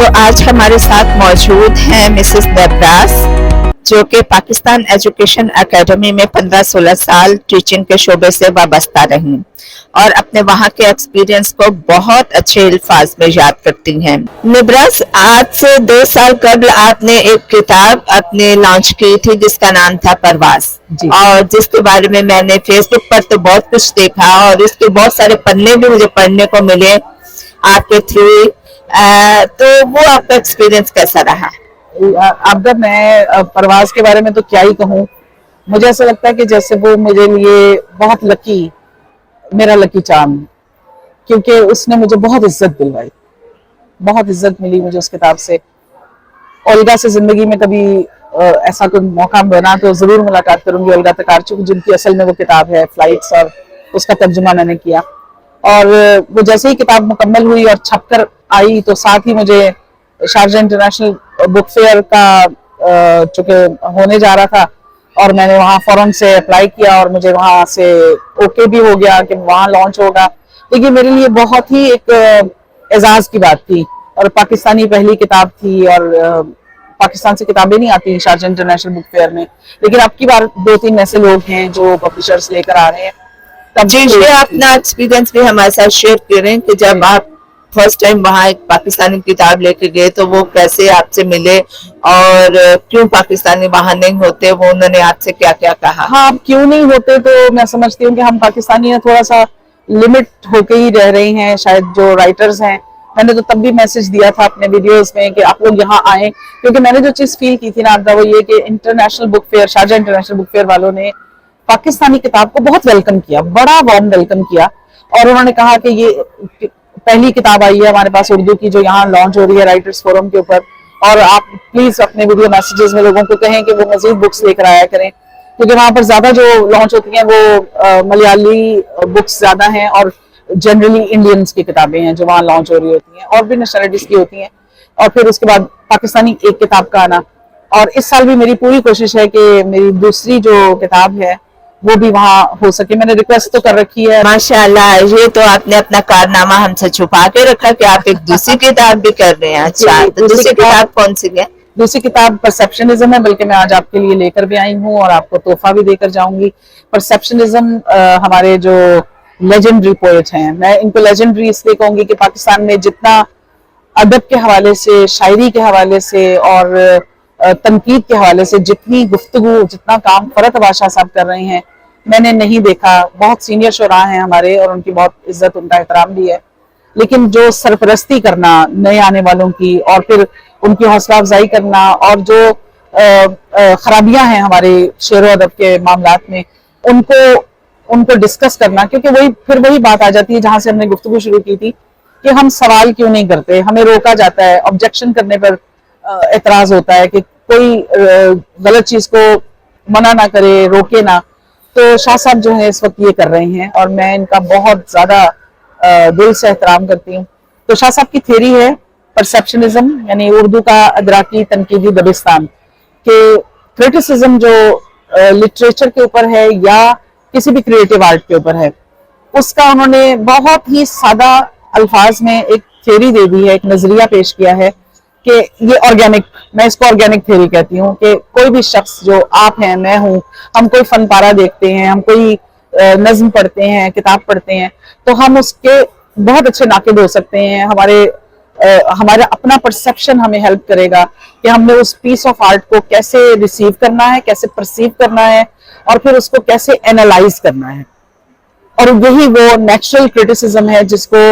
आज हमारे साथ मौजूद हैं मिसेस नब्रास, जो कि पाकिस्तान एजुकेशन एकेडमी में 15-16 साल टीचिंग के शोबे से वाबस्ता रहीं और अपने वहाँ के एक्सपीरियंस को बहुत अच्छे अल्फाज में याद करती हैं। नब्रास, आज से 2 साल कबल आपने एक किताब अपने लॉन्च की थी जिसका नाम था परवाज़, और जिसके बारे में मैंने फेसबुक पर तो बहुत कुछ देखा और इसके बहुत सारे पन्ने भी मुझे पढ़ने को मिले आपके थ्रू। तो वो आपका एक्सपीरियंस कैसा रहा? अब मैं परवाज़ के बारे में तो क्या ही कहूँ। मुझे ऐसा लगता है कि जैसे वो मेरे लिए बहुत मेरा लकी चार्म, क्योंकि उसने मुझे बहुत इज्जत दिलवाई, बहुत इज्जत मिली मुझे उस किताब से। ओल्गा से जिंदगी में कभी ऐसा कोई मौका बना तो जरूर मुलाकात करूंगी ओल्गा तकारचुक, जिनकी असल में वो किताब है फ्लाइट्स, और उसका तर्जुमा मैंने किया। और वो जैसे ही किताब मुकम्मल हुई और छपकर आई तो साथ ही मुझे शारजा इंटरनेशनल बुक फेयर का चूंकि होने जा रहा था और मैंने वहाँ फौरन से अप्लाई किया और मुझे वहाँ से ओके भी हो गया कि वहाँ लॉन्च होगा। तो ये मेरे लिए बहुत ही एक एजाज की बात थी, और पाकिस्तानी पहली किताब थी, और पाकिस्तान से किताबें नहीं आती शारजा इंटरनेशनल बुक फेयर में, लेकिन अब की बार 2-3 ऐसे लोग हैं जो पब्लिशर्स लेकर आ रहे हैं। जी, अपना एक्सपीरियंस भी हमारे साथ शेयर करें कि जब आप फर्स्ट टाइम वहाँ एक पाकिस्तानी किताब लेके गए तो वो कैसे आपसे मिले और क्यों पाकिस्तानी वहाँ नहीं होते, वो उन्होंने आपसे क्या क्या कहा? हाँ, अब क्यों नहीं होते तो मैं समझती हूँ कि हम पाकिस्तानी है थोड़ा सा लिमिट होके ही रह रहे हैं, शायद जो राइटर्स हैं। मैंने तो तब भी मैसेज दिया था अपने वीडियोस में कि आप लोग यहाँ आए, क्योंकि मैंने जो चीज फील की थी ना वो ये कि international book fair, Sharjah international book fair वालों ने पाकिस्तानी किताब को बहुत वेलकम किया, बड़ा वार्म वेलकम किया, और उन्होंने कहा कि ये पहली किताब आई है हमारे पास उर्दू की जो यहाँ लॉन्च हो रही है राइटर्स फोरम के ऊपर, और आप प्लीज अपने वीडियो मैसेजेस में लोगों को कहें कि वो मजीद बुक्स लेकर आया करें, क्योंकि वहां पर ज्यादा जो लॉन्च होती हैं वो मलयाली बुक्स ज्यादा हैं और जनरली इंडियंस की किताबें हैं जो वहाँ लॉन्च हो रही होती हैं, और भी नेशनलिटीज की होती हैं, और फिर उसके बाद पाकिस्तानी एक किताब का आना। और इस साल भी मेरी पूरी कोशिश है कि मेरी दूसरी जो किताब है वो भी वहाँ हो सके। मैंने रिक्वेस्ट तो कर रखी है। माशाल्लाह, ये तो आपने अपना कारनामा हमसे छुपा के रखा कि आप एक दूसरी किताब भी कर रहे हैं। अच्छा, तो दूसरी किताब कौन सी है? दूसरी किताब परसेप्शनिज्म है, बल्कि मैं आज आपके लिए लेकर भी आई हूँ और आपको तोहफा भी देकर जाऊंगी। परसेप्शनिज्म हमारे जो लेजेंडरी पोएट हैं, मैं इनको लेजेंडरी इसलिए कहूंगी कि पाकिस्तान में जितना अदब के हवाले से, शायरी के हवाले से और तनकीद के हवाले से जितनी गुफ्तगू, जितना काम फरहत बादशाह साहब कर रहे हैं, मैंने नहीं देखा। बहुत सीनियर शुरा हैं हमारे और उनकी बहुत इज्जत, उनका एहतराम भी है, लेकिन जो सरपरस्ती करना नए आने वालों की और फिर उनकी हौसला अफजाई करना, और जो खराबियां हैं हमारे शेर व अदब के मामलात में, उनको डिस्कस करना, क्योंकि वही बात आ जाती है जहां से हमने गुफ्तगू शुरू की थी कि हम सवाल क्यों नहीं करते, हमें रोका जाता है, ऑब्जेक्शन करने पर एतराज होता है कि कोई गलत चीज को मना ना करे, रोके ना। तो शाह साहब जो है इस वक्त ये कर रहे हैं और मैं इनका बहुत ज्यादा दिल से एहतराम करती हूँ। तो शाह साहब की थ्योरी है परसेप्शनिज्म, यानी उर्दू का अदराकी तनकीदी दबिस्तान, के क्रिटिसिज्म जो लिटरेचर के ऊपर है या किसी भी क्रिएटिव आर्ट के ऊपर है, उसका उन्होंने बहुत ही सादा अल्फाज में एक थ्योरी दे दी है, एक नजरिया पेश किया है कि ये ऑर्गेनिक, मैं इसको ऑर्गेनिक थ्योरी कहती हूँ, कि कोई भी शख्स, जो आप हैं, मैं हूँ, हम कोई फन पारा देखते हैं, हम कोई नज्म पढ़ते हैं, किताब पढ़ते हैं, तो हम उसके बहुत अच्छे नाकिद हो सकते हैं। हमारा अपना परसेप्शन हमें हेल्प करेगा कि हमने उस पीस ऑफ आर्ट को कैसे रिसीव करना है, कैसे परसीव करना है, और फिर उसको कैसे एनालाइज करना है। और यही वो नेचुरल क्रिटिसिज्म है जिसको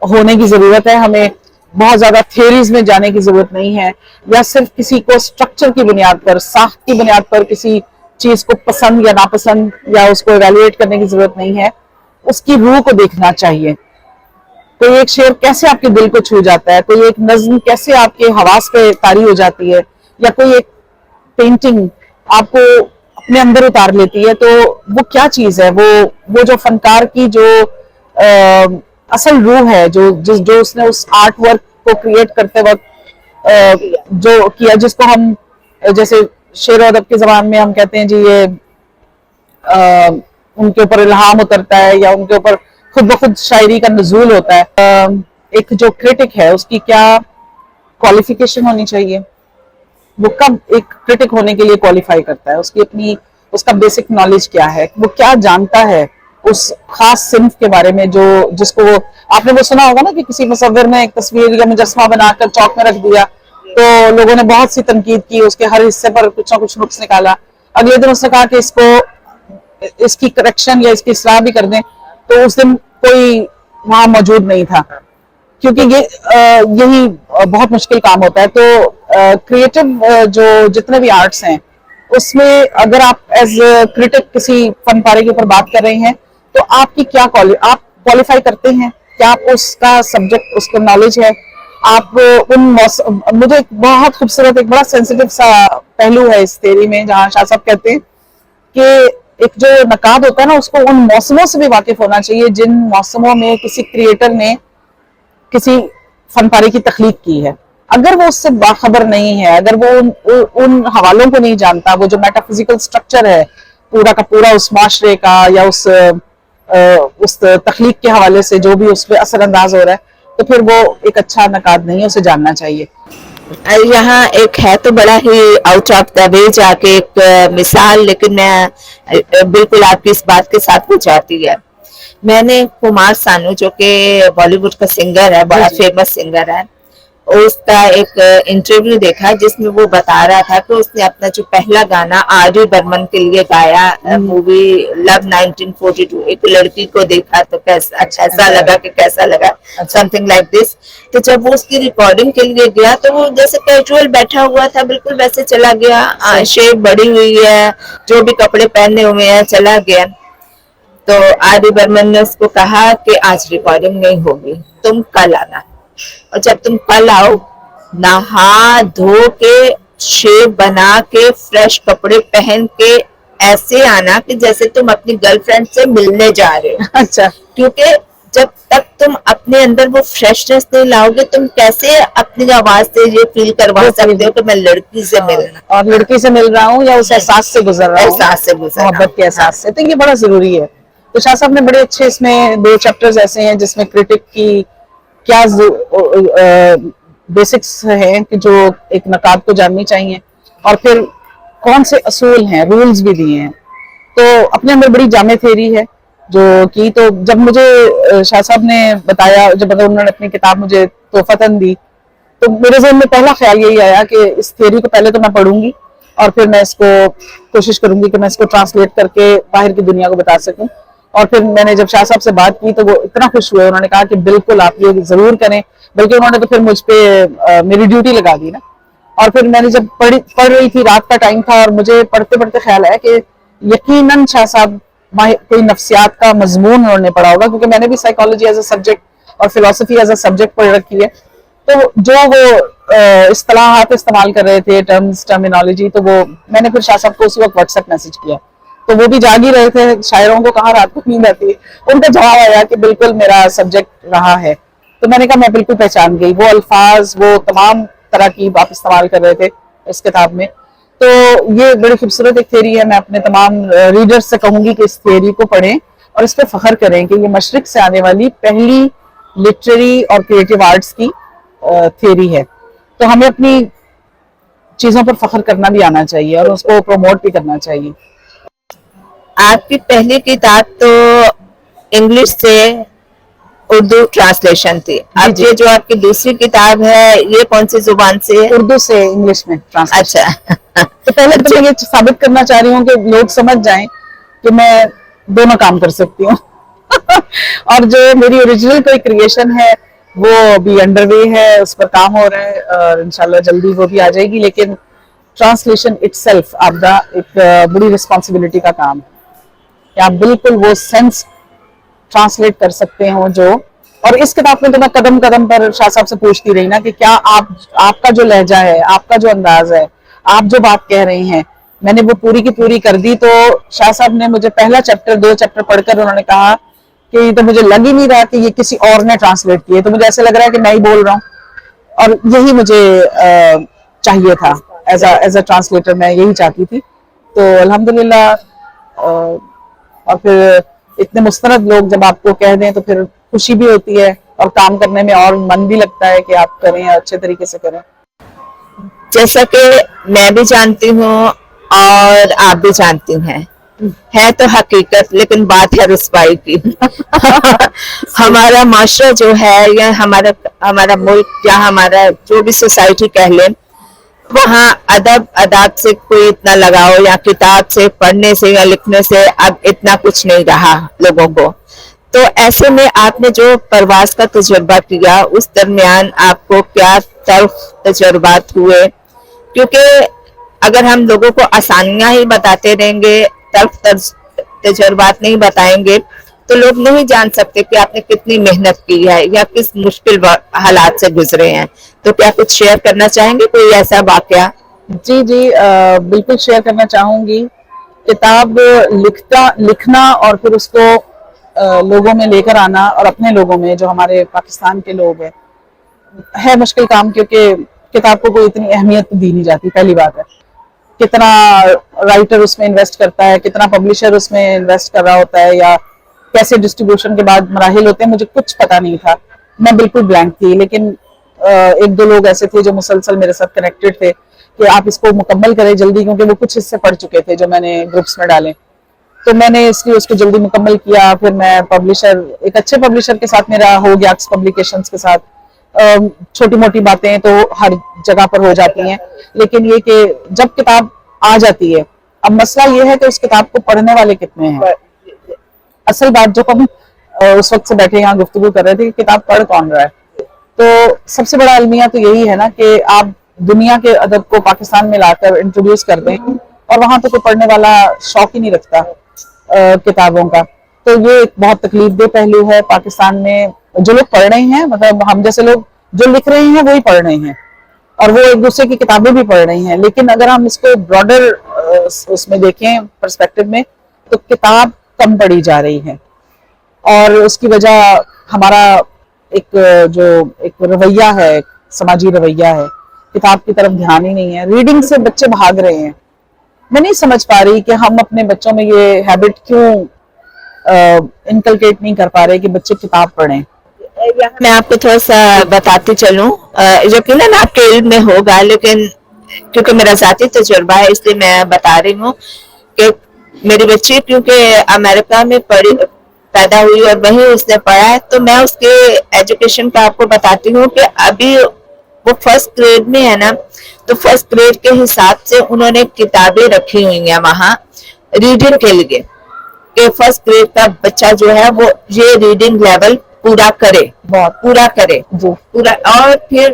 होने की जरूरत है। हमें बहुत ज्यादा थ्योरीज में जाने की जरूरत नहीं है, या सिर्फ किसी को स्ट्रक्चर की बुनियाद पर, साख की बुनियाद पर किसी चीज को पसंद या नापसंद या उसको इवैल्यूएट करने की जरूरत नहीं है। उसकी रूह को देखना चाहिए। कोई एक शेर कैसे आपके दिल को छू जाता है, कोई एक नज्म कैसे आपके हवास पे तारी हो जाती है, या कोई एक पेंटिंग आपको अपने अंदर उतार लेती है, तो वो क्या चीज है, वो जो फनकार की जो असल रूह है, जो उसने उस आर्ट वर्क को क्रिएट करते वक्त जो किया, जिसको हम जैसे शेर व अदब के जबान में हम कहते हैं जी ये उनके ऊपर इल्हाम उतरता है या उनके ऊपर खुद ब खुद शायरी का नजूल होता है। एक जो क्रिटिक है उसकी क्या क्वालिफिकेशन होनी चाहिए, वो कब एक क्रिटिक होने के लिए क्वालिफाई करता है, उसकी अपनी उसका बेसिक नॉलेज क्या है, वो क्या जानता है उस खास सिंफ के बारे में, जो जिसको वो आपने वो सुना होगा ना कि किसी मुसव्विर ने एक तस्वीर या मुजस्समा बनाकर चौक में रख दिया, तो लोगों ने बहुत सी तनकीद की, उसके हर हिस्से पर कुछ ना कुछ नुक्स निकाला, अगले दिन उसने कहा कि इसकी करेक्शन या इसकी इस्लाह भी कर दें, तो उस दिन कोई वहां मौजूद नहीं था, क्योंकि यही बहुत मुश्किल काम होता है। तो क्रिएटिव जो जितने भी आर्ट्स हैं उसमें अगर आप एज क्रिटिक किसी फन पारे के ऊपर बात कर रहे हैं, तो आपकी क्या आप क्वालिफाई करते हैं, क्या आप उसका सब्जेक्ट उसका नॉलेज है, आप मुझे एक बहुत खूबसूरत एक बड़ा सेंसिटिव सा पहलू है इस थ्योरी में, जहां शाह साहब कहते हैं कि एक जो नकाद होता है ना, उसको उन मौसमों से भी वाकिफ होना चाहिए जिन मौसमों में किसी क्रिएटर ने किसी फनपारे की तख्लीक की है। अगर वो उससे बाखबर नहीं है, अगर वो उन हवालों को नहीं जानता, वो जो मेटाफिजिकल स्ट्रक्चर है पूरा का पूरा उस माशरे का या उस तख्लीक के हवाले से जो भी उस पर असर अंदाज हो रहा है, तो फिर वो एक अच्छा नकाद नहीं है, उसे जानना चाहिए। यहाँ एक है तो बड़ा ही आउट ऑफ द वे जाके एक मिसाल, लेकिन मैं बिल्कुल आपकी इस बात के साथ वो जाती है। मैंने कुमार सानू जो कि बॉलीवुड का सिंगर है, बड़ा फेमस सिंगर है, उसका एक इंटरव्यू देखा जिसमें वो बता रहा था कि उसने अपना जो पहला गाना आर.डी. बर्मन के लिए गाया मूवी लव 1942, एक लड़की को देखा तो कैसा लगा कि कैसा लगा, समथिंग लाइक दिस। तो जब वो उसकी रिकॉर्डिंग के लिए गया तो वो जैसे कैजुअल बैठा हुआ था, बिल्कुल वैसे चला गया, शेप बड़ी हुई है, जो भी कपड़े पहने हुए हैं, चला गया। तो आर.डी. बर्मन ने उसको कहा कि आज रिकॉर्डिंग नहीं होगी, तुम कल आना, और जब तुम कल आओ नहा धो के शेव बना के फ्रेश कपड़े पहन के ऐसे आना कि जैसे तुम अपनी गर्लफ्रेंड से मिलने जा रहे हो। अच्छा, क्योंकि जब तक तुम अपने अंदर वो फ्रेशनेस नहीं लाओगे, तुम कैसे अपनी आवाज से ये फील करवा सकते हो कि मैं लड़की से मिल रहा हूँ, और लड़की से मिल रहा हूँ या उस एहसास से गुजर रहा हूँ, एहसास से गुजर रहा हूँ, मोहब्बत के एहसास से। तो ये बड़ा जरूरी है। तो शाह साहब ने बड़े अच्छे इसमें 2 चैप्टर्स ऐसे हैं जिसमें क्रिटिक की क्या बेसिक्स हैं कि जो एक नकाद को जाननी चाहिए, और फिर कौन से असूल हैं, रूल्स भी दिए हैं। तो अपने अंदर बड़ी जामे थ्योरी है जो कि, तो जब मुझे शाह साहब ने बताया, जब उन्होंने अपनी किताब मुझे तोहफतन दी, तो मेरे ज़हन में पहला ख्याल यही आया कि इस थ्योरी को पहले तो मैं पढ़ूंगी और फिर मैं इसको कोशिश करूंगी कि मैं इसको ट्रांसलेट करके बाहर की दुनिया को बता सकूं। और फिर मैंने जब शाह साहब से बात की तो वो इतना खुश हुए, उन्होंने कहा कि बिल्कुल आप ये जरूर करें, बल्कि उन्होंने तो फिर मुझ पे मेरी ड्यूटी लगा दी ना। और फिर मैंने जब पढ़ रही थी, रात का टाइम था, और मुझे पढ़ते पढ़ते ख्याल आया कि यकीनन शाह साहब कोई नफ्सियात का मजमून उन्होंने पढ़ा होगा, क्योंकि मैंने भी साइकोलॉजी एज अ सब्जेक्ट और फिलोसफी एज अ सब्जेक्ट पढ़ रखी है। तो जो वो इस्तिलाहात इस्तेमाल कर रहे थे, टर्मिनोलॉजी, तो वो मैंने फिर शाह साहब को उसी वक्त व्हाट्सएप मैसेज किया, तो वो भी जाग ही रहे थे, शायरों को कहाँ रात को नींद आती है, उनका जवाब आया कि बिल्कुल मेरा सब्जेक्ट रहा है। तो मैंने कहा मैं बिल्कुल पहचान गई, वो अल्फाज, वो तमाम तरह की आप इस्तेमाल कर रहे थे इस किताब में। तो ये बड़ी खूबसूरत एक थ्योरी है। मैं अपने तमाम रीडर्स से कहूंगी कि इस थ्योरी को पढ़ें और इस पर फख्र करें कि ये मशरिक से आने वाली पहली लिटरेरी और क्रिएटिव आर्ट्स की थ्योरी है। तो हमें अपनी चीजों पर फख्र करना भी आना चाहिए और उसको प्रमोट भी करना चाहिए। आपकी पहली किताब तो इंग्लिश से उर्दू ट्रांसलेशन थी, अब ये जो आपकी दूसरी किताब है ये कौन सी जुबान से है? उर्दू से इंग्लिश में ट्रांसलेशन। अच्छा। तो पहले तो मैं ये साबित करना चाह रही हूँ कि लोग समझ जाएं कि मैं दोनों काम कर सकती हूँ और जो मेरी ओरिजिनल कोई क्रिएशन है वो भी अंडरवे है, उस पर काम हो रहा है और इंशाल्लाह जल्दी वो भी आ जाएगी। लेकिन ट्रांसलेशन इटसेल्फ आपका एक बड़ी रिस्पॉन्सिबिलिटी का काम है कि आप बिल्कुल वो सेंस ट्रांसलेट कर सकते हो जो। और इस किताब में तो मैं कदम कदम पर शाह साहब से पूछती रही ना कि क्या आपका जो लहजा है, आपका जो अंदाज है, आप जो बात कह रहे हैं, मैंने वो पूरी की पूरी कर दी। तो शाह साहब ने मुझे पहला चैप्टर 2 चैप्टर पढ़कर उन्होंने कहा कि तो मुझे लग ही नहीं रहा कि ये किसी और ने ट्रांसलेट किए, तो मुझे ऐसे लग रहा है कि मैं ही बोल रहा हूँ, और यही मुझे चाहिए था एज अ ट्रांसलेटर, मैं यही चाहती थी। तो अल्हम्दुलिल्लाह और फिर इतने मुस्तरद लोग जब आपको कह दें तो फिर खुशी भी होती है اور کام کرنے میں اور من بھی لگتا ہے کہ آپ کریں اچھے طریقے سے کریں. جیسا کہ میں بھی جانتی ہوں اور آپ بھی جانتی ہیں, ہے تو حقیقت, لیکن بات ہے رسوائی کی. ہمارا معاشرہ جو ہے یا ہمارا ملک یا ہمارا جو بھی سوسائٹی کہہ لیں, وہاں ادب سے کوئی اتنا لگاؤ یا کتاب سے پڑھنے سے یا لکھنے سے اب اتنا کچھ نہیں رہا لوگوں کو. تو ایسے میں آپ نے جو پرواز کا تجربہ کیا, اس درمیان آپ کو کیا تلخ تجربات ہوئے؟ کیونکہ اگر ہم لوگوں کو آسانیاں ہی بتاتے رہیں گے, تلخ تجربات نہیں بتائیں گے, تو لوگ نہیں جان سکتے کہ آپ نے کتنی محنت کی ہے یا کس مشکل حالات سے گزرے ہیں. تو کیا کچھ شیئر کرنا چاہیں گے, کوئی ایسا واقعہ؟ جی بالکل شیئر کرنا چاہوں گی. کتاب لکھنا اور پھر اس کو لوگوں میں لے کر آنا, اور اپنے لوگوں میں جو ہمارے پاکستان کے لوگ ہیں, ہے مشکل کام, کیونکہ کتاب کو کوئی اتنی اہمیت دی نہیں جاتی. پہلی بات ہے, کتنا رائٹر اس میں انویسٹ کرتا ہے, کتنا پبلشر اس میں انویسٹ کر رہا ہوتا ہے, یا کیسے ڈسٹریبیوشن کے بعد مراحل ہوتے ہیں, مجھے کچھ پتا نہیں تھا. میں بالکل بلینک تھی. لیکن ایک دو لوگ ایسے تھے جو مسلسل میرے ساتھ کنیکٹڈ تھے کہ آپ اس کو مکمل کریں جلدی, کیونکہ وہ کچھ حصے پڑھ چکے تھے جو میں نے گروپس میں ڈالے. تو میں نے اس لیے اس کو جلدی مکمل کیا. پھر میں ایک اچھے پبلشر کے ساتھ میرا ہو گیا, پبلیکیشنز کے ساتھ. چھوٹی موٹی باتیں تو ہر جگہ پر ہو جاتی ہیں, لیکن یہ کہ جب کتاب آ جاتی ہے, اب مسئلہ یہ ہے کہ اس کتاب کو پڑھنے والے کتنے ہیں. اصل بات جو ہم اس وقت سے بیٹھے یہاں گفتگو کر رہے تھے کہ کتاب پڑھ کون رہا ہے, تو سب سے بڑا المیہ تو یہی ہے نا کہ آپ دنیا کے ادب کو پاکستان میں لا کر انٹروڈیوس کر دیں, اور وہاں تو کوئی پڑھنے والا شوق ہی نہیں رکھتا کتابوں کا. تو یہ ایک بہت تکلیف دہ پہلو ہے پاکستان میں. جو لوگ پڑھ رہے ہیں, مطلب ہم جیسے لوگ جو لکھ رہے ہیں وہی پڑھ رہے ہیں, اور وہ ایک دوسرے کی کتابیں بھی پڑھ رہے ہیں, لیکن اگر ہم اس کو براڈر اس میں دیکھیں پرسپیکٹو میں, تو کتاب کم پڑھی جا رہی ہے. اور اس کی وجہ ہمارا ایک رویہ ہے, سماجی رویہ ہے, کتاب کی طرف دھیان ہی نہیں ہے. ریڈنگ سے بچے بھاگ رہے ہیں. میں نہیں سمجھ پا رہی کہ ہم اپنے بچوں میں یہ ہیبٹ کیوں انکلکیٹ نہیں کر پا رہے کہ بچے کتاب پڑھیں. میں آپ کو تھوڑا سا بتاتی چلوں, یقیناً آپ کے علم میں ہوگا, لیکن کیونکہ میرا ذاتی تجربہ ہے اس لیے میں بتا رہی ہوں کہ میری بچی کیونکہ امریکہ میں پیدا ہوئی اور وہیں اس نے پڑھا ہے, تو میں اس کے ایجوکیشن کا آپ کو بتاتی ہوں کہ ابھی وہ فرسٹ گریڈ میں ہے نا, تو فرسٹ گریڈ کے حساب سے انہوں نے کتابیں رکھی ہوئی ہیں وہاں ریڈنگ کے لیے, کہ فرسٹ گریڈ کا بچہ جو ہے وہ یہ ریڈنگ لیول پورا کرے, بہت پورا کرے پورا. اور پھر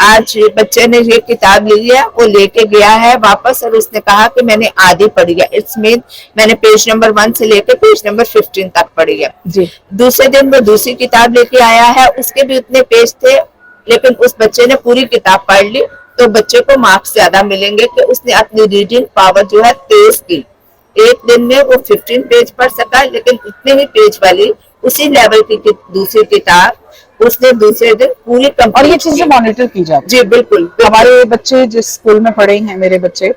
آج بچے نے یہ کتاب لی ہے, وہ لے کے گیا ہے واپس, اور اس نے کہا کہ میں نے آدھی پڑھی ہے. اٹس مین میں نے پیج نمبر 1 سے لے کے پیج نمبر 15 تک پڑھی ہے. دوسرے دن وہ دوسری کتاب لے کے آیا ہے, اس کے بھی اتنے پیج تھے, لیکن اس بچے نے پوری کتاب پڑھ لی. تو بچے کو مارکس زیادہ ملیں گے کہ اس نے اپنی ریڈنگ پاور جو ہے تیز کی. ایک دن میں وہ 15 پیج پڑھ سکا, لیکن اتنے ہی پیج والی اسی لیول کی دوسری کتاب اس نے دوسرے دن پوری کمپلیٹ. اور یہ چیزیں مانیٹر کی جاتی. جی بالکل. ہمارے بچے جس اسکول میں پڑھے ہیں, میرے بچے,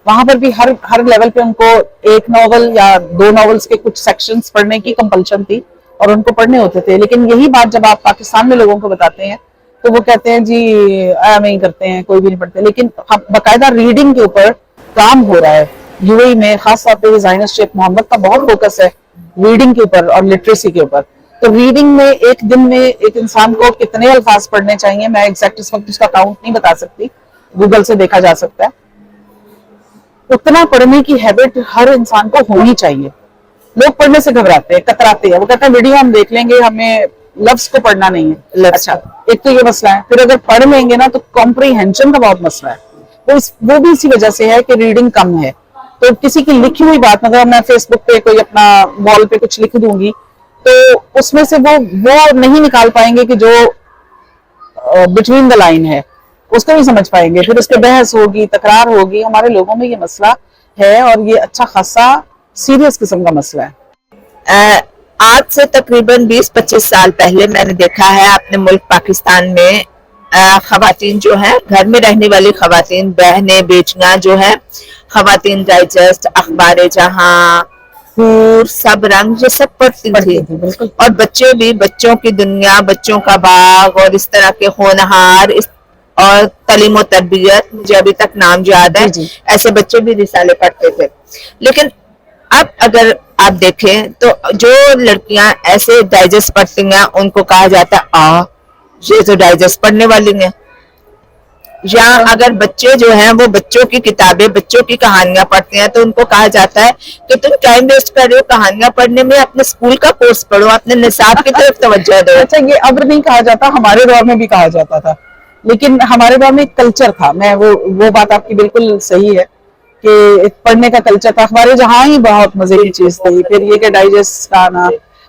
وہاں پر بھی ہر لیول پہ ان کو ایک ناول یا 2 ناولز کے کچھ سیکشنز پڑھنے کی کمپلشن تھی, اور ان کو پڑھنے ہوتے تھے. لیکن یہی بات جب آپ پاکستان میں لوگوں کو بتاتے ہیں تو وہ کہتے ہیں جی نہیں کرتے ہیں, کوئی بھی نہیں پڑھتے. لیکن باقاعدہ ریڈنگ کے اوپر کام ہو رہا ہے یو اے میں, خاص طور پہ ڈیزائنر شیخ محمد کا بہت فوکس ہے ریڈنگ کے اوپر اور لٹریسی کے اوپر. تو ریڈنگ میں ایک دن میں ایک انسان کو کتنے الفاظ پڑھنے چاہیے, میں ایگزیکٹ اس وقت اس کا کاؤنٹ نہیں بتا سکتی, گوگل سے دیکھا جا سکتا ہے. اتنا پڑھنے کی ہیبٹ ہر انسان کو ہونی چاہیے. لوگ پڑھنے سے گھبراتے ہیں, کتراتے ہیں, وہ کہتے ہیں ویڈیو ہم دیکھ لیں گے, ہمیں لفظ کو پڑھنا نہیں ہے. اچھا, ایک تو یہ مسئلہ ہے. پھر اگر پڑھ لیں گے نا تو کمپریہنشن کا بہت مسئلہ ہے. وہ بھی اسی وجہ سے ہے کہ ریڈنگ کم ہے. تو کسی کی لکھی ہوئی بات, مطلب میں فیس بک پہ کوئی اپنا وال پہ کچھ لکھ دوں گی, تو اس میں سے وہ نہیں نکال پائیں گے کہ جو بٹوین دا لائن ہے, اس کو نہیں سمجھ پائیں گے. پھر اس پہ بحث ہوگی, تکرار ہوگی. ہمارے لوگوں میں یہ مسئلہ ہے, اور یہ اچھا خاصا سیریس قسم کا مسئلہ ہے. آج سے تقریباً 20-25 سال پہلے میں نے دیکھا ہے اپنے ملک پاکستان میں خواتین جو ہیں, گھر میں رہنے والی خواتین, بہنیں, بیٹیاں جو ہیں, خواتین ڈائجسٹ, اخبار جہاں, हूर, सब रंग, ये सब पढ़ती थी। बिल्कुल। और बच्चे भी, बच्चों की दुनिया, बच्चों का बाग और इस तरह के होनहार और तालीम और तरबियत, मुझे अभी तक नाम याद है, जी, जी। ऐसे बच्चे भी रिसाले पढ़ते थे। लेकिन अब अगर आप देखें तो जो लड़कियां ऐसे डाइजेस्ट पढ़ती हैं उनको कहा जाता है ये तो डाइजेस्ट पढ़ने वाली हैं। या अगर बच्चे जो हैं वो बच्चों की किताबें, बच्चों की कहानियां पढ़ते हैं तो उनको कहा जाता है कि तुम टाइम वेस्ट कर रहे हो कहानियां पढ़ने में, अपने स्कूल का कोर्स पढ़ो, अपने निसाब की तरफ तवज्जो दो। अच्छा, ये अब नहीं कहा जाता, हमारे दौर में भी कहा जाता था, लेकिन हमारे दौर में एक कल्चर था। मैं वो बात आपकी बिल्कुल सही है कि पढ़ने का कल्चर था हमारे, जहाँ ही बहुत मजे की चीज थी। फिर ये कि डाइजेस्ट का आना,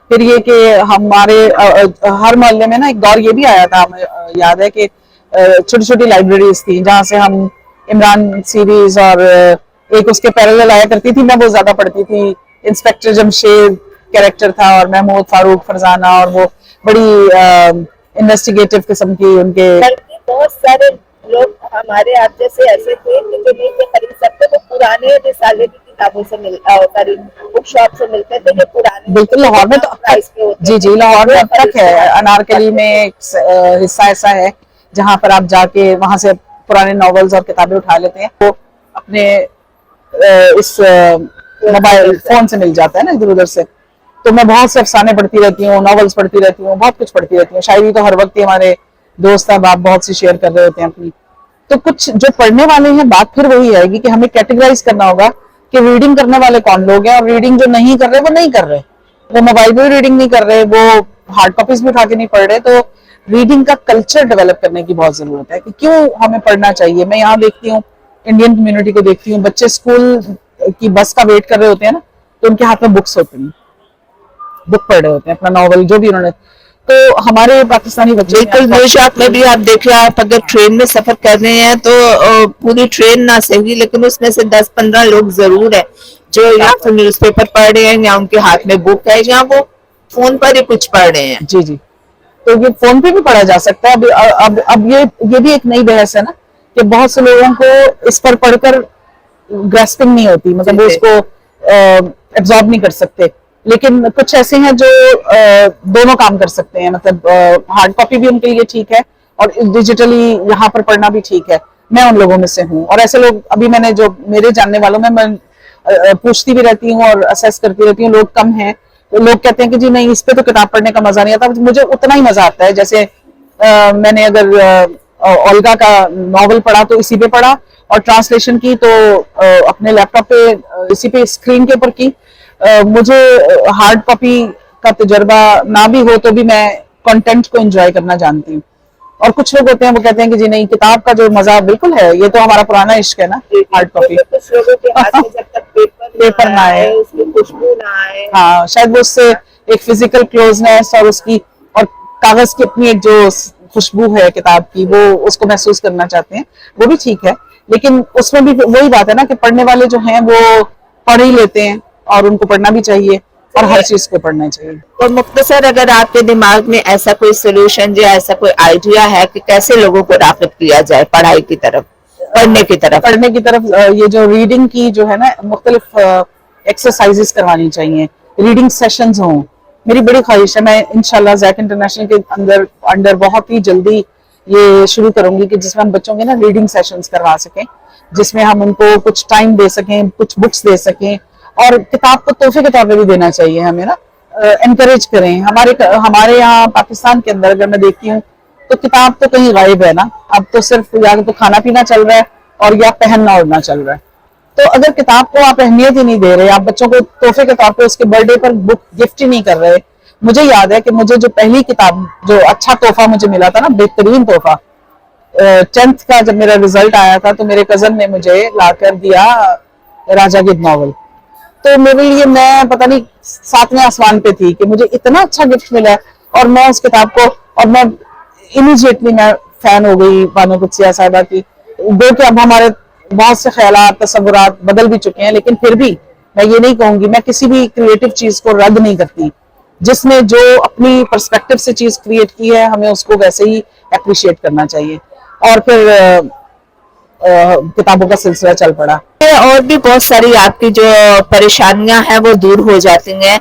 फिर ये कि हमारे हर मोहल्ले में ना एक दौर ये भी आया था, हमें याद है कि छोटी छोटी लाइब्रेरीज थी जहाँ से हम इमरान सीरीज और एक उसके पैरेलल आया करती थी, मैं वो ज्यादा पढ़ती थी। इंस्पेक्टर जमशेद कैरेक्टर था और महमूद फारूक फरजाना, और वो बड़ी इन्वेस्टिगेटिव किस्म की उनके। बहुत सारे लोग हमारे आप जैसे ऐसे थे कि जो नीचे खरीद सकते, वो पुराने रिसाले की किताबों से बुक शॉप से मिलते थे, जो पुराने। बिल्कुल, लाहौर में तो जी जी, लाहौर में अब तक है। अनारकली में एक हिस्सा ऐसा है जहाँ पर आप जाके वहां से पुराने नॉवेल्स और किताबें उठा लेते हैं, वो अपने इस मोबाइल फोन से मिल जाता है ना इधर उधर से। तो मैं बहुत से अफसाने पढ़ती रहती हूँ, नॉवेल्स पढ़ती रहती हूँ, बहुत कुछ पढ़ती रहती हूँ। शायरी तो हर वक्त ही हमारे दोस्त अब आप बहुत सी शेयर कर रहे होते हैं अपनी। तो कुछ जो पढ़ने वाले हैं, बात फिर वही आएगी कि हमें कैटेगराइज करना होगा कि रीडिंग करने वाले कौन लोग हैं, और रीडिंग जो नहीं कर रहे वो नहीं कर रहे, वो मोबाइल पे भी रीडिंग नहीं कर रहे, वो हार्ड कॉपीज भी उठा के नहीं पढ़ रहे। तो रीडिंग का कल्चर डेवलप करने की बहुत जरूरत है कि क्यों हमें पढ़ना चाहिए। मैं यहाँ देखती हूँ, इंडियन कम्युनिटी को देखती हूँ, बच्चे स्कूल की बस का वेट कर रहे होते हैं ना, तो उनके हाथ में बुक्स होती हैं, बुक पढ़ रहे होते हैं, अपना नॉवल जो भी उन्होंने। तो हमारे पाकिस्तानी बच्चे बिल्कुल बेशक में भी आप देखिए, आप अगर ट्रेन में सफर कर रहे हैं तो पूरी ट्रेन ना सही, लेकिन उसमें से 10-15 लोग जरूर है जो या तो न्यूज़पेपर पढ़ रहे हैं, या उनके हाथ में बुक है, या वो फोन पर ही कुछ पढ़ रहे हैं। जी जी, तो ये फोन पे भी पढ़ा जा सकता है। अब ये भी एक नई बहस है ना कि बहुत से लोगों को इस पर पढ़कर ग्रास्पिंग नहीं होती, मतलब वो उसको एब्जॉर्ब नहीं कर सकते। लेकिन कुछ ऐसे हैं जो दोनों काम कर सकते हैं, मतलब हार्ड कॉपी भी उनके लिए ठीक है और डिजिटली यहाँ पर पढ़ना भी ठीक है। मैं उन लोगों में से हूँ, और ऐसे लोग अभी मैंने जो मेरे जानने वालों में मैं पूछती भी रहती हूँ और असेस करती रहती हूँ, लोग कम हैं। तो लोग कहते हैं कि जी नहीं, इस पे तो किताब पढ़ने का मजा नहीं आता, मुझे उतना ही मजा आता है जैसे मैंने अगर ओल्गा का नॉवल पढ़ा तो इसी पे पढ़ा, और ट्रांसलेशन की तो अपने लैपटॉप पे इसी पे स्क्रीन के ऊपर की। मुझे हार्ड कॉपी का तजर्बा ना भी हो तो भी मैं कंटेंट को एंजॉय करना जानती हूँ। और कुछ लोग होते हैं वो कहते हैं कि जी नहीं, किताब का जो मजा बिल्कुल है, ये तो हमारा पुराना इश्क है ना, हार्ड कॉपी। कुछ लोगों के हाथ में जब तक पेपर ना आए, उसकी खुशबू ना आए, हाँ, शायद वो उससे एक फिजिकल क्लोजनेस और उसकी और कागज की अपनी एक जो खुशबू है किताब की, वो उसको महसूस करना चाहते हैं, वो भी ठीक है। लेकिन उसमें भी वही बात है ना कि पढ़ने वाले जो हैं वो पढ़ ही लेते हैं, और उनको पढ़ना भी चाहिए और हर चीज को पढ़ना चाहिए। और मुख्तसर अगर आपके दिमाग में ऐसा कोई सोल्यूशन या ऐसा कोई आइडिया है कि कैसे लोगों को राग़िब किया जाए पढ़ाई की तरफ, पढ़ने की तरफ, ये जो रीडिंग की जो है ना, मुख्तलिफ एक्सरसाइजेस करवानी चाहिए, रीडिंग सेशंस हों। मेरी बड़ी ख्वाहिश है, मैं इंशाल्लाह ज़ैक इंटरनेशनल के अंडर बहुत ही जल्दी ये शुरू करूंगी कि जिसमें हम बच्चों के ना रीडिंग सेशंस करवा सकें, जिसमें हम उनको कुछ टाइम दे सकें, कुछ बुक्स दे सकें, और किताब को तोहफे के तौर पे भी देना चाहिए हमें ना, एनकरेज करें। हमारे यहाँ पाकिस्तान के अंदर अगर मैं देखती हूँ तो किताब तो कहीं गायब है ना, अब तो सिर्फ या तो खाना पीना चल रहा है और या पहनना ओढ़ना चल रहा है। तो अगर किताब को आप अहमियत ही नहीं दे रहे, आप बच्चों को तोहफे के तौर पे उसके बर्थडे पर बुक गिफ्ट ही नहीं कर रहे। मुझे याद है कि मुझे जो पहली किताब, जो अच्छा तोहफा मुझे मिला था ना, बेहतरीन तोहफा, 10th का जब मेरा रिजल्ट आया था तो मेरे कजन ने मुझे लाकर दिया राजा गिद्ध नॉवल। तो मेरे लिए, मैं पता नहीं 7वें आसमान पे थी कि मुझे इतना अच्छा गिफ्ट मिला, और मैं उस किताब को, और मैं इमीडिएटली मैं फैन हो गई बानो कुदसिया साहिबा की। दो कि अब हमारे बहुत से ख्यालात, तसव्वुरात बदल भी चुके हैं, लेकिन फिर भी मैं ये नहीं कहूंगी, मैं किसी भी क्रिएटिव चीज को रद्द नहीं करती। जिसने जो अपनी पर्सपेक्टिव से चीज क्रिएट की है, हमें उसको वैसे ही अप्रिशिएट करना चाहिए। और फिर किताबों का सिलसिला चल पड़ा। और भी बहुत सारी आपकी जो परेशानियां हैं वो दूर हो जाती हैं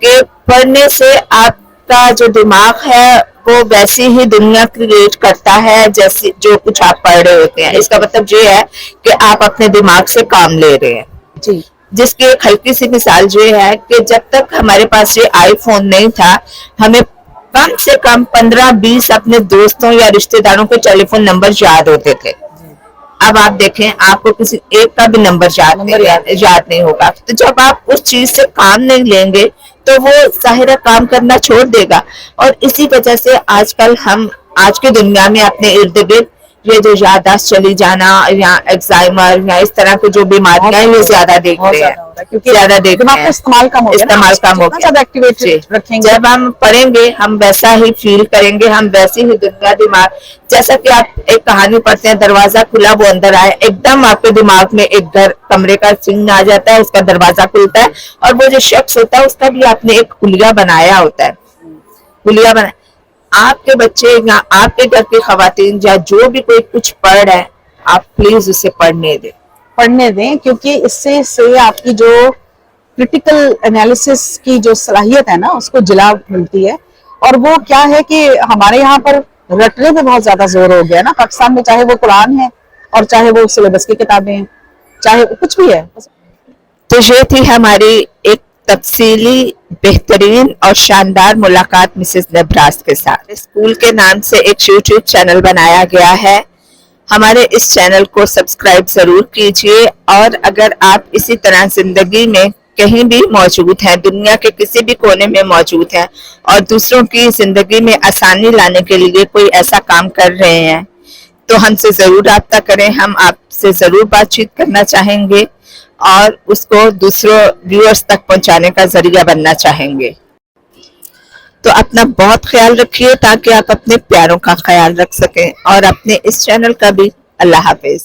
कि पढ़ने से आपका जो दिमाग है वो वैसी ही दुनिया क्रिएट करता है जैसे जो कुछ आप पढ़ रहे होते हैं। इसका मतलब ये है कि आप अपने दिमाग से काम ले रहे हैं जी। जिसकी एक हल्की सी मिसाल ये है कि जब तक हमारे पास ये आईफोन नहीं था, हमें कम से कम 15-20 अपने दोस्तों या रिश्तेदारों के टेलीफोन नंबर याद होते थे। अब आप देखें, आपको किसी एक का भी नंबर याद नहीं होगा। तो जब आप उस चीज से काम नहीं लेंगे तो वो ज़ाहिर काम करना छोड़ देगा। और इसी वजह से आजकल हम आज की दुनिया में अपने इर्द गिर्द ये जो याददाश्त चली जाना या एल्जाइमर या इस तरह की जो बीमारियां हैं, ये ज्यादा देख रहे हैं, क्योंकि ज्यादा देख रहे हैं। इस्तेमाल कम हो गया, इस्तेमाल कम हो गया। एक्टिवेटेड रखेंगे। जब हम पढ़ेंगे हम वैसा ही फील करेंगे, हम वैसी ही दुनिया दिमाग, जैसा कि आप एक कहानी पढ़ते हैं, दरवाजा खुला वो अंदर आए, एकदम आपके दिमाग में एक घर कमरे का सीन आ जाता है, उसका दरवाजा खुलता है और वो जो शख्स होता है उसका भी आपने एक हुलिया बनाया होता है। हुलिया बना, आपके बच्चे या आपके घर की खवातीन या जो भी कोई कुछ पढ़ रहा है, आप प्लीज उसे पढ़ने दें, क्योंकि इससे आपकी जो क्रिटिकल एनालिसिस की जो सलाहियत है ना उसको जिला मिलती है। और वो क्या है कि हमारे यहाँ पर रटने पे बहुत ज्यादा जोर हो गया ना पाकिस्तान में, चाहे वो कुरान है और चाहे वो सिलेबस की किताबें हैं, चाहे कुछ भी है। तो ये थी हमारी एक तफसीली, बेहतरीन और शानदार मुलाकात मिसेस नेब्रास के साथ। स्कूल के नाम से एक यूट्यूब चैनल बनाया गया है, हमारे इस चैनल को सब्सक्राइब जरूर कीजिए। और अगर आप इसी तरह जिंदगी में कहीं भी मौजूद हैं, दुनिया के किसी भी कोने में मौजूद हैं और दूसरों की जिंदगी में आसानी लाने के लिए कोई ऐसा काम कर रहे हैं, तो हमसे जरूर राब्ता करें। हम आपसे जरूर बातचीत करना चाहेंगे और उसको दूसरों व्यूअर्स तक पहुंचाने का जरिया बनना चाहेंगे। तो अपना बहुत ख्याल रखिए ताकि आप अपने प्यारों का ख्याल रख सकें और अपने इस चैनल का भी। अल्लाह हाफिज।